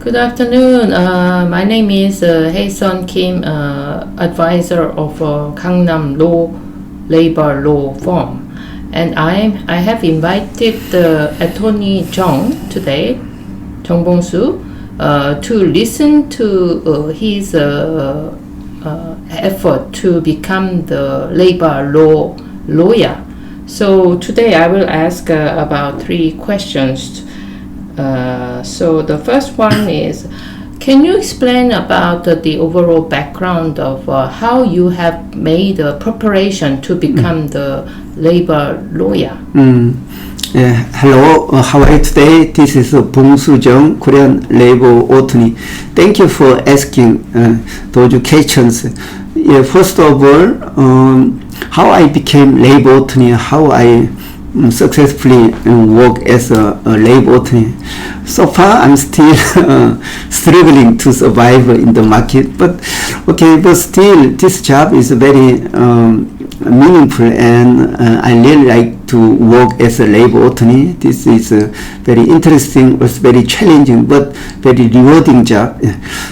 Good afternoon. My name is Hae-sun Kim, advisor of Gangnam Labor Law Firm, and I have invited Attorney Jung today, Jung Bongsoo, to listen to his effort to become the labor law lawyer. So today I will ask about 3 questions. So the first one is, can you explain about the overall background of how you have made a preparation to become the labor lawyer? Hello, how are you today? This is Bongsoo Jung, Korean labor attorney. Thank you for asking those questions. First of all, how I became labor attorney, how I successfully work as a labor attorney. So far, I'm still struggling to survive in the market. But still, this job is very meaningful, and I really like to work as a labor attorney. This is very interesting, it's very challenging, but very rewarding job.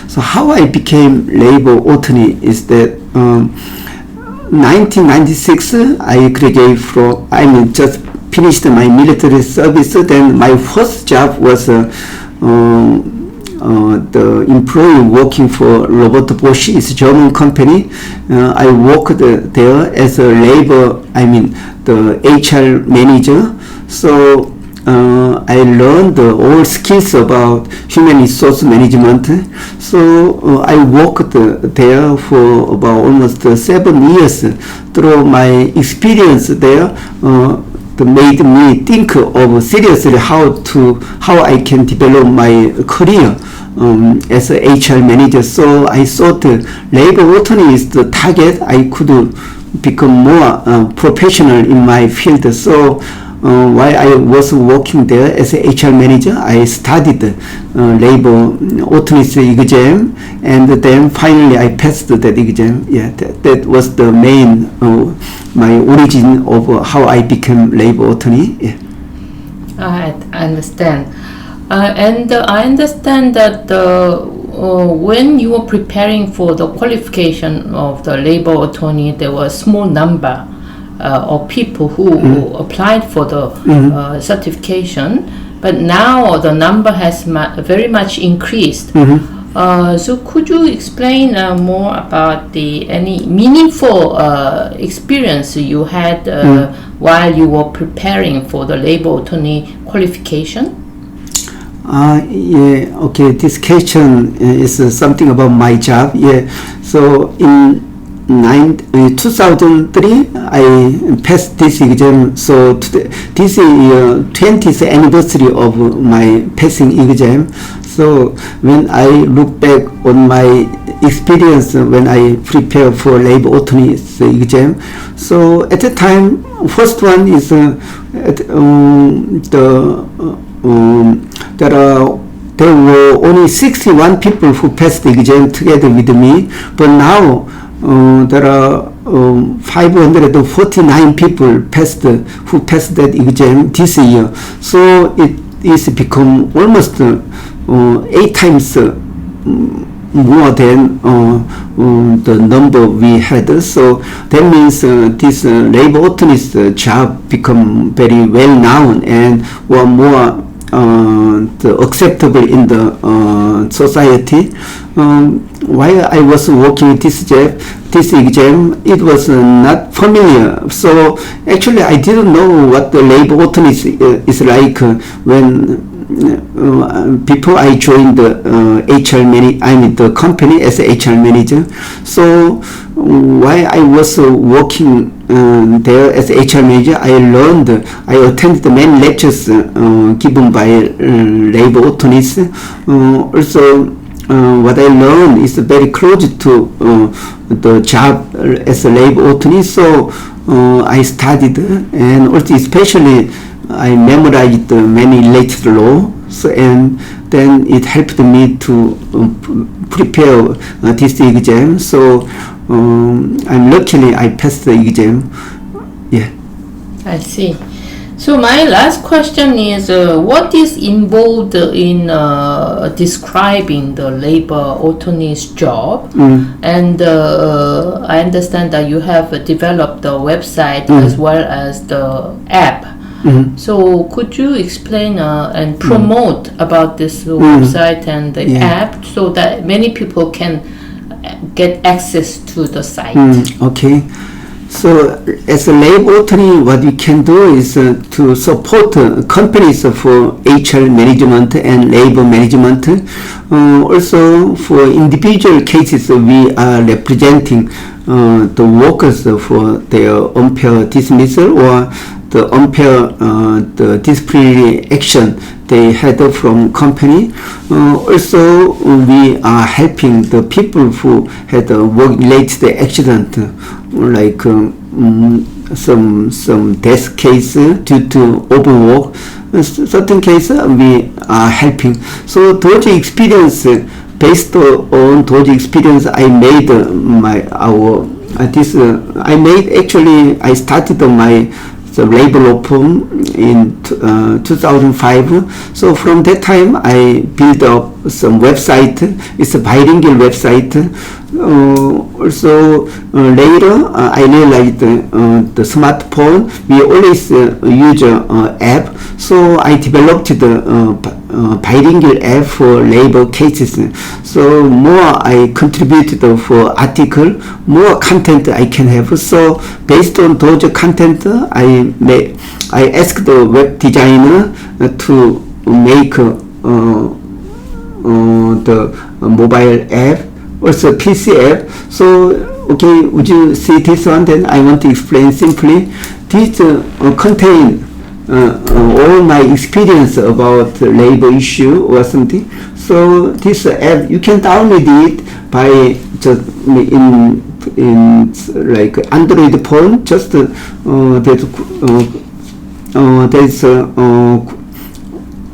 So how I became labor attorney is that 1996, I graduated from, just finished my military service. Then my first job was the employee working for Robert Bosch, it's a German company. I worked there as a the HR manager. So I learned all skills about human resource management. So I worked there for about almost 7 years. Through my experience there, made me think of seriously how I can develop my career as a HR manager. So I thought labor attorney is the target. I could become more professional in my field. So while I was working there as a HR manager, I studied labor attorney's exam, and then finally I passed that exam. That was the main my origin of how I became labor attorney. I understand. And I understand that when you were preparing for the qualification of the labor attorney, there was a small number of people who applied for the certification, but now the number has very much increased. So could you explain more about any meaningful experience you had while you were preparing for the labor attorney qualification? This question is something about my job. So in 2003, I passed this exam. So this is 20th anniversary of my passing exam. So when I look back on my experience when I prepare for labor attorney's exam, so at the time, first one is there were only 61 people who passed the exam together with me, but now there are 549 people who passed that exam this year. So it is become almost 8 times more than the number we had. So that means this labor attorney's job become very well known and were more acceptable in the society. While I was working this exam, it was not familiar. So actually, I didn't know what the labor attorney is like when before I joined the the company as a HR manager. So while I was working there as a HR manager, I attended many lectures given by labor attorneys. Also, what I learned is very close to the job as a labor attorney. So I studied, and also especially I memorized many latest law. So, and then it helped me to prepare this exam. So I'm luckily I passed the exam. I see. So my last question is, what is involved in describing the labor attorney's job? And I understand that you have developed the website as well as the app. So could you explain and promote about this website and the app so that many people can get access to the site? Okay. So as a labor attorney, what we can do is to support companies for HR management and labor management. Also for individual cases, we are representing the workers for their unfair dismissal or the unfair the disciplinary action they had from company. Also, we are helping the people who had a work-related accident, like some death case due to overwork. Certain cases we are helping. So those experience, based on those experience, I made I started my labor law firm in 2005. So from that time I built up some website. It's a bilingual website. Also later I realized the smartphone, we always use app. So I developed the bilingual app for labor cases. So more I contributed for article, more content I can have. So based on those content, I asked the web designer to make the mobile app, also PC app. So okay, would you see this one? Then I want to explain simply. This contain all my experience about labor issue or something. So this app, you can download it by just in like Android phone. Just there's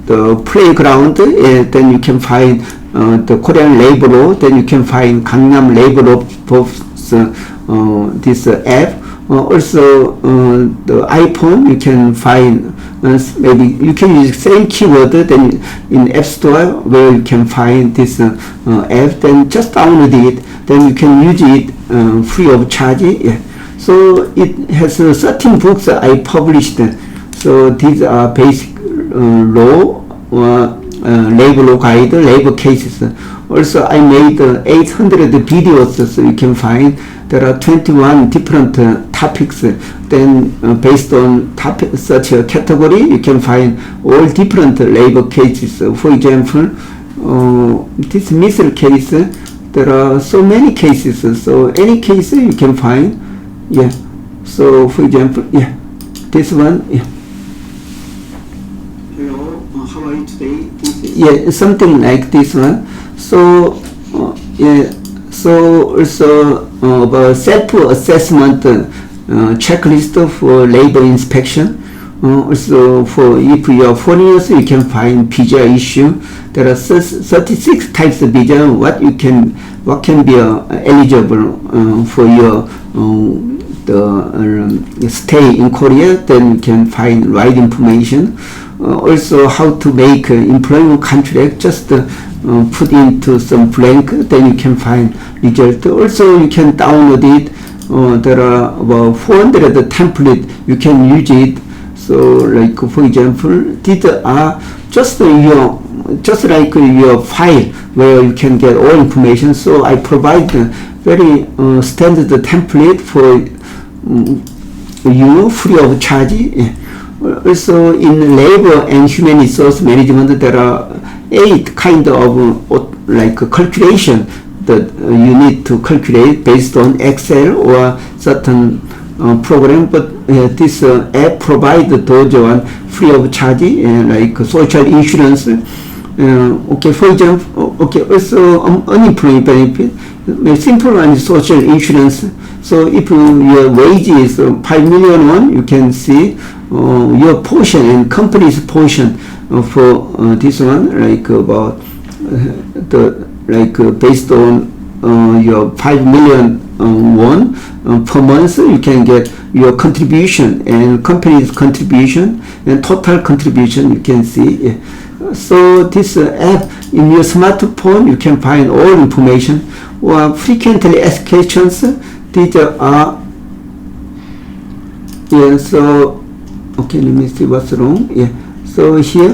the playground. Then you can find the Korean labor law. Then you can find Gangnam labor law. This app. Also the iPhone, you can find maybe you can use same keyword then in App Store where you can find this app. Then just download it. Then you can use it free of charge. Yeah. So it has 13 books I published. So these are basic law or labor law guide, labor cases. Also I made 800 videos, so you can find there are 21 different topics. Then based on topic, such a category, you can find all different labor cases. For example, this missile case, there are so many cases. So any case you can find. Yeah. So for example, yeah, this one. Yeah. Hello, how are you today? Yeah, something like this one. So yeah. So also about self-assessment checklist for labor inspection. Also for if you are foreigners, you can find visa issue. There are 36 types of visa. What can be eligible for your stay in Korea. Then you can find right information. Also how to make employment contract. Just put into some blank, then you can find result. Also you can download it. There are about 400 template, you can use it. So like for example, these are just like your file where you can get all information. So I provide very standard template for you free of charge. Also in labor and human resource management, there are 8 kind of like calculation that you need to calculate based on Excel or certain program. But this app provides those one free of charge, like social insurance. Okay, for example, okay, also unemployment benefit. Simple one is social insurance. So if your wage is 5 million won, you can see your portion and company's portion for this one, like about based on your 5 million won per month, you can get your contribution and company's contribution and total contribution you can see. So this app in your smartphone, you can find all information or frequently asked questions. These are so okay, let me see what's wrong. So here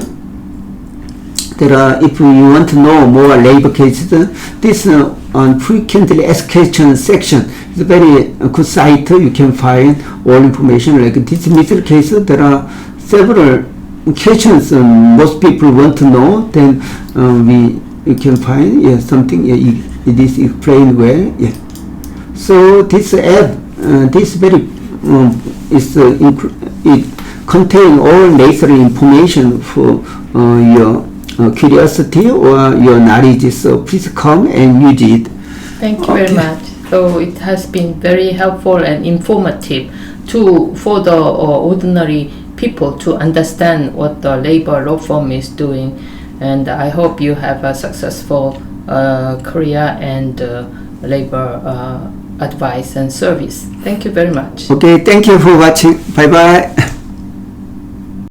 there are, if you want to know more labor cases, this on frequently asked questions section is a very good site. You can find all information. Like this middle case, there are several questions most people want to know. Then you can find something. It is explained well. So this app, this very it contain all necessary information for your curiosity or your knowledge. So please come and use it. Thank you very much. So it has been very helpful and informative for the ordinary people to understand what the labor law firm is doing. And I hope you have a successful career and labor advice and service. Thank you very much. Okay, thank you for watching. Bye bye.